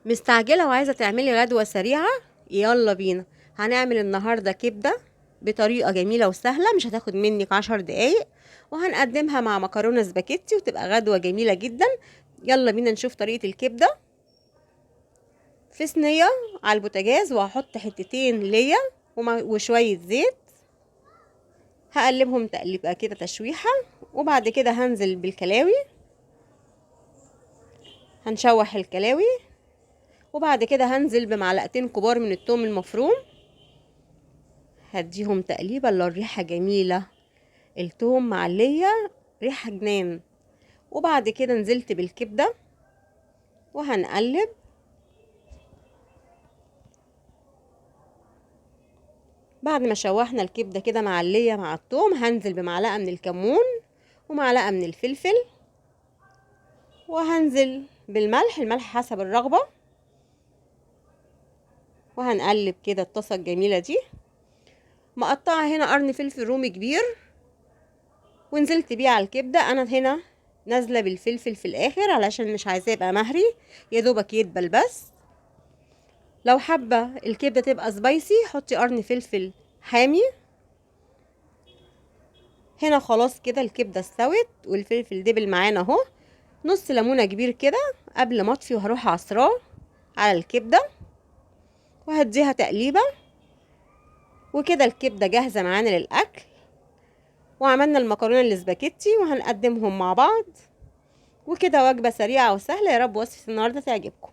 مستعجلة وعايزة تعملي غدوة سريعة؟ يلا بينا. هنعمل النهاردة كبدة بطريقة جميلة وسهلة، مش هتاخد منك 10 دقايق، وهنقدمها مع مكرونة سباكيتي وتبقى غدوة جميلة جدا. يلا بينا نشوف طريقة الكبدة. في صينية على البوتاجاز وهحط حتتين ليا وشوية زيت، هقلبهم تقليبة كده تشويحة، وبعد كده هنزل بالكلاوي، هنشوح الكلاوي، وبعد كده هنزل بمعلقتين كبار من الثوم المفروم، هديهم تقليبه. الا الريحه جميله، الثوم مع اللية ريحه جنان. وبعد كده نزلت بالكبده وهنقلب. بعد ما شوحنا الكبده كده مع اللية مع الثوم، هنزل بمعلقه من الكمون ومعلقه من الفلفل، وهنزل بالملح، الملح حسب الرغبه، وهنقلب كده الطاسه الجميله دي. مقطعه هنا قرن فلفل رومي كبير ونزلت بيه على الكبده. انا هنا نازله بالفلفل في الاخر علشان مش عايزاه يبقى مهري، يا دوبك يدبل بس. لو حابه الكبده تبقى سبايسي حطي قرن فلفل حامي. هنا خلاص كده الكبده استوت والفلفل دبل معانا اهو. نص ليمونه كبير كده قبل ما اطفي، وهروح عصراه على الكبده وهديها تقليبه. وكده الكبده جاهزه معانا للاكل، وعملنا المكرونه الاسباجيتي وهنقدمهم مع بعض. وكده وجبه سريعه وسهله. يا رب وصفه النهارده تعجبكم.